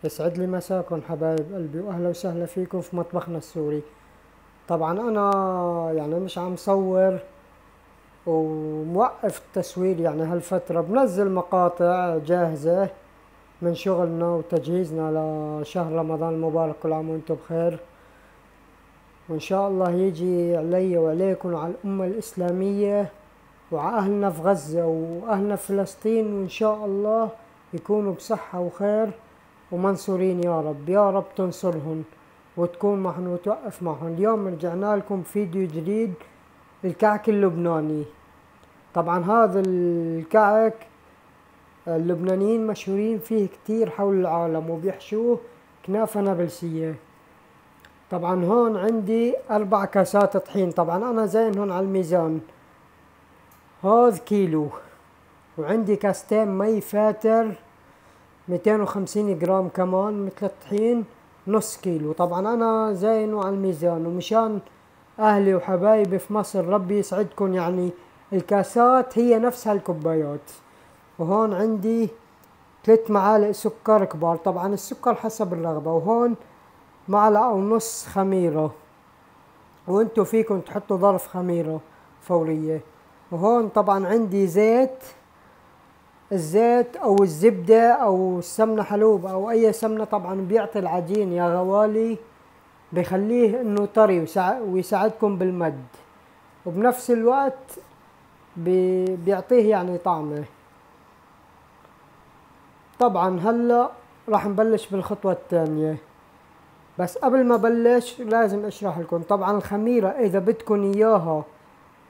يسعد لي مساكم حبايب قلبي، واهلا وسهلا فيكم في مطبخنا السوري. طبعا انا يعني مش عم صور وموقف التصوير، يعني هالفترة بنزل مقاطع جاهزة من شغلنا وتجهيزنا لشهر رمضان المبارك. كل عام وانتم بخير، وان شاء الله يجي علي وعليكم وعلى الامة الاسلامية وعلى اهلنا في غزة واهلنا في فلسطين، وان شاء الله يكونوا بصحة وخير ومنصورين يا رب. يا رب تنصرهم وتكون معهم وتوقف معهم. اليوم رجعنا لكم فيديو جديد، الكعك اللبناني. طبعا هذا الكعك اللبنانيين مشهورين فيه كتير حول العالم وبيحشوه كنافة نابلسية. طبعا هون عندي 4 كاسات طحين، طبعا انا زين هون على الميزان، هذا كيلو. وعندي كاستين مي فاتر 250 جرام كمان مثل الطحين، نص كيلو. طبعا انا زاينه على الميزان، ومشان اهلي وحبايبي في مصر ربي يسعدكم، يعني الكاسات هي نفسها الكوبايات. وهون عندي 3 معالق سكر كبار، طبعا السكر حسب الرغبة. وهون معلقة ونص خميرة، وانتو فيكم تحطوا ظرف خميرة فورية. وهون طبعا عندي زيت، الزيت او الزبدة او السمنة حلوب او اي سمنة، طبعا بيعطي العجين يا غوالي، بخليه انه طري ويساعدكم بالمد، وبنفس الوقت بيعطيه يعني طعمه. طبعا هلا راح نبلش بالخطوة الثانية، بس قبل ما بلش لازم اشرح لكم. طبعا الخميرة اذا بدكم اياها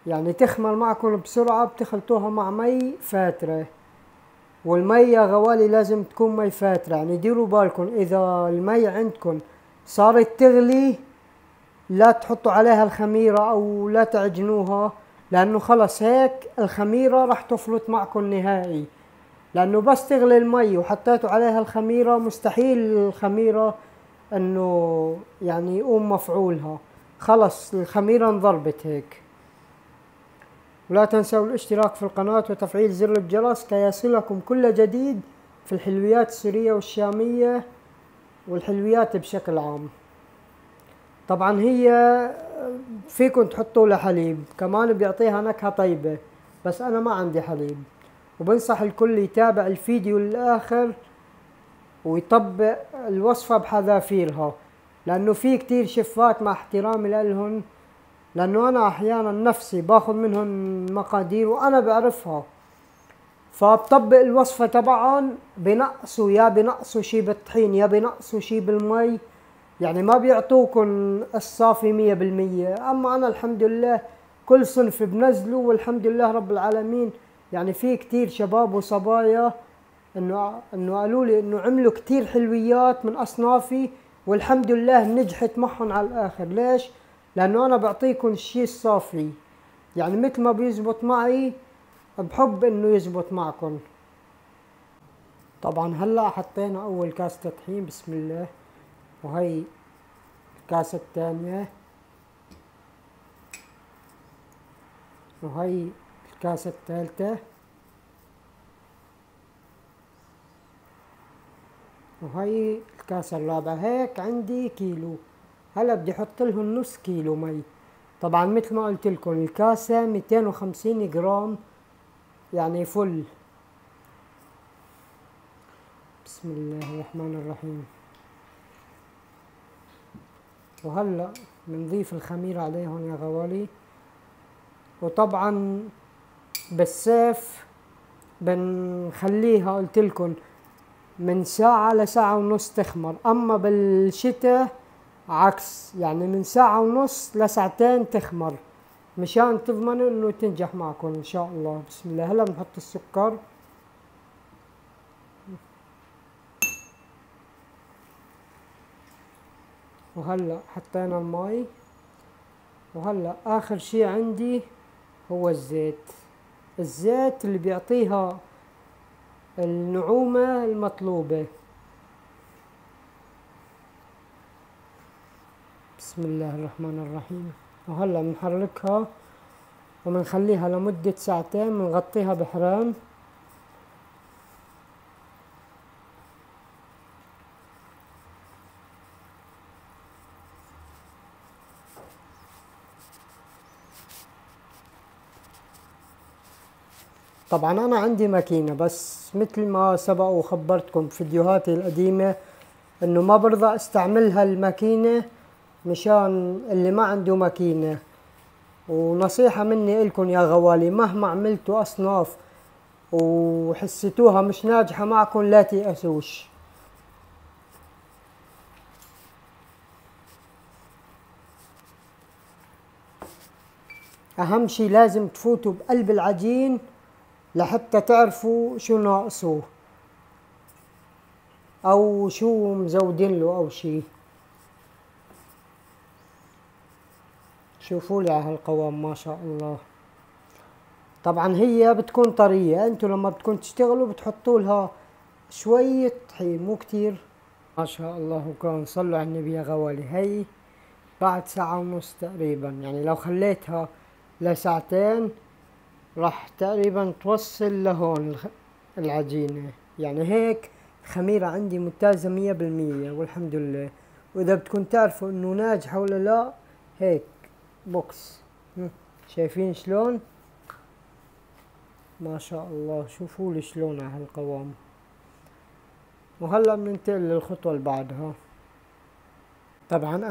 يعني تخمر معكم بسرعة بتخلطوها مع مي فاترة، والمي يا غوالي لازم تكون مي فاترة. يعني ديروا بالكم اذا المي عندكم صارت تغلي لا تحطوا عليها الخميرة او لا تعجنوها، لانه خلص هيك الخميرة راح تفلت معكم نهائي. لانه بس تغلي المي وحطيتوا عليها الخميرة مستحيل الخميرة انه يعني يقوم مفعولها، خلص الخميرة انضربت هيك. ولا تنسوا الاشتراك في القناة وتفعيل زر الجرس كي يصلكم كل جديد في الحلويات السورية والشامية والحلويات بشكل عام. طبعا هي فيكم تحطوا لها حليب كمان بيعطيها نكهة طيبة، بس انا ما عندي حليب. وبنصح الكل يتابع الفيديو للآخر ويطبق الوصفة بحذافيرها، لانه في كتير شفات مع احترامي لهم، لانه انا احيانا نفسي باخذ منهم مقادير وانا بعرفها، فبطبق الوصفة تبعهم بنقصوا، يا بنقصوا شي بالطحين يا بنقصوا شي بالمي، يعني ما بيعطوكن الصافي 100%. اما انا الحمد لله كل صنف بنزله والحمد لله رب العالمين. يعني في كتير شباب وصبايا انه قالوا لي انه عملوا كتير حلويات من اصنافي والحمد لله نجحت معهم على الاخر. ليش؟ لانه انا بعطيكم الشيء الصافي، يعني مثل ما بيزبط معي بحب انه يزبط معكم. طبعا هلا حطينا اول كاسة طحين بسم الله، وهي الكاسة الثانية، وهي الكاسة الثالثة، وهي الكاسة الرابعة. هيك عندي كيلو. هلا بدي احط لهم نص كيلو مي. طبعا مثل ما قلت لكم الكاسة 250 جرام يعني فل. بسم الله الرحمن الرحيم. وهلا بنضيف الخميرة عليهم يا غوالي. وطبعا بالصيف بنخليها قلت لكم من ساعة لساعة ونص تخمر، اما بالشتاء عكس، يعني من ساعة ونص لساعتين تخمر، مشان تضمنوا انه تنجح معكم ان شاء الله. بسم الله. هلا بنحط السكر، وهلا حطينا المي، وهلا اخر شي عندي هو الزيت. الزيت اللي بيعطيها النعومة المطلوبة. بسم الله الرحمن الرحيم. وهلا بنحركها وبنخليها لمدة ساعتين، بنغطيها بحرام. طبعا انا عندي ماكينة، بس مثل ما سبق وخبرتكم بفيديوهاتي القديمة انه ما برضى استعملها الماكينة مشان اللي ما عنده ماكينة. ونصيحة مني إلكم يا غوالي، مهما عملتوا أصناف وحسيتوها مش ناجحة معكم لا تيأسوش. أهم شي لازم تفوتوا بقلب العجين لحتى تعرفوا شو ناقصه أو شو مزودين له أو شي. شوفوا لي على هالقوام ما شاء الله. طبعا هي بتكون طرية، انتوا لما بتكون تشتغلوا بتحطوا لها شوية طحين مو كتير. ما شاء الله. وكان صلوا على النبي يا غوالي. هي بعد ساعة ونص تقريبا، يعني لو خليتها لساعتين راح تقريبا توصل لهون العجينة. يعني هيك الخميرة عندي ممتازة 100% والحمد لله. واذا بدكم تعرفوا انه ناجحة ولا لا، هيك بوكس شايفين شلون؟ ما شاء الله. شوفوا لي شلون على هالقوام. وهلا بننتقل للخطوة اللي بعدها. طبعا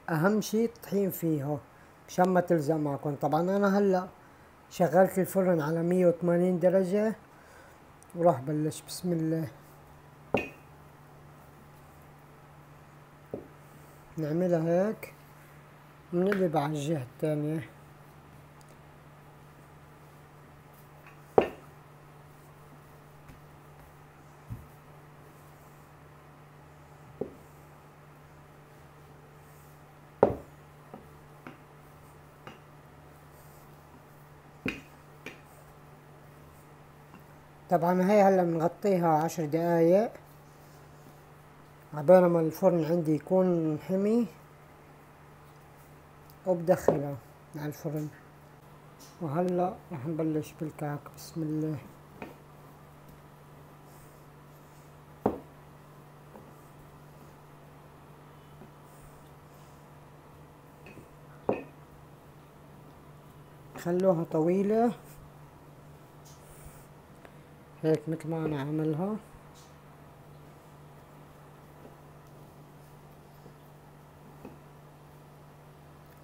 اهم شي الطحين فيها مشان ما تلزق معكم. طبعا انا هلا شغلت الفرن على 180 درجة وراح بلش. بسم الله. نعملها هيك ونقلب على الجهة الثانية. طبعا هي هلا بنغطيها 10 دقايق عبال ما الفرن عندي يكون حمي، وبدخلها على الفرن. وهلا رح نبلش بالكعك. بسم الله. خلوها طويلة هيك مثل ما انا عاملها.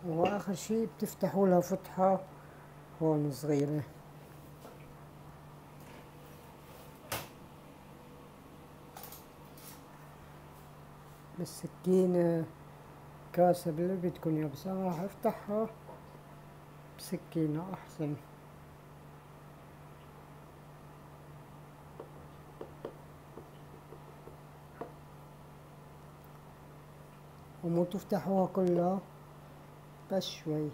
واخر شي بتفتحوا لها فتحة هون صغيرة. بالسكينة كاسة باللي بدكم اياه، بس انا راح افتحها بسكينة احسن. ومو تفتحوها كلها بس شوي.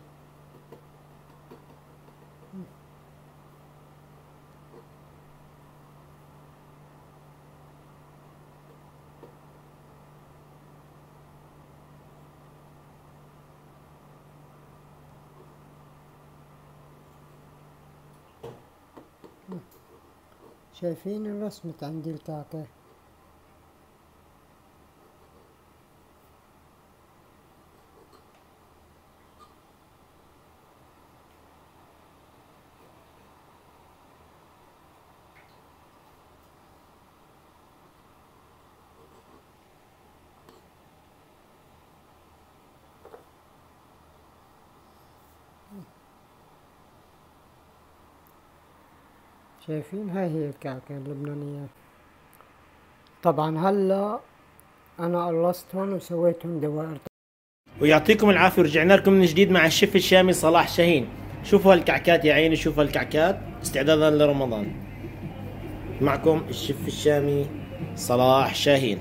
شايفين الرسمة عندي الكعكة؟ شايفين؟ هاي هي الكعكة اللبنانية. طبعا هلا انا قلصتهم وسويتهم دوائر. ويعطيكم العافية. ورجعنا لكم من جديد مع الشيف الشامي صلاح شاهين. شوفوا هالكعكات يا عيني، شوفوا هالكعكات استعدادا لرمضان. معكم الشيف الشامي صلاح شاهين.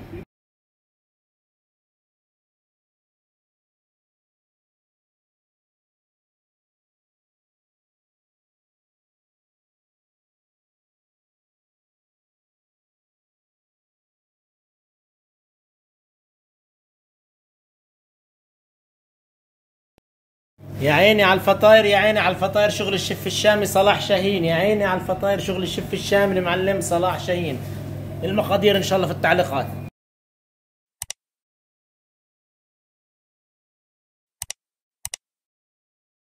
يا عيني على الفطاير، يا عيني على الفطاير، شغل الشيف الشامي صلاح شاهين. يا عيني على الفطاير، شغل الشيف الشامي المعلم صلاح شاهين. المقادير ان شاء الله في التعليقات.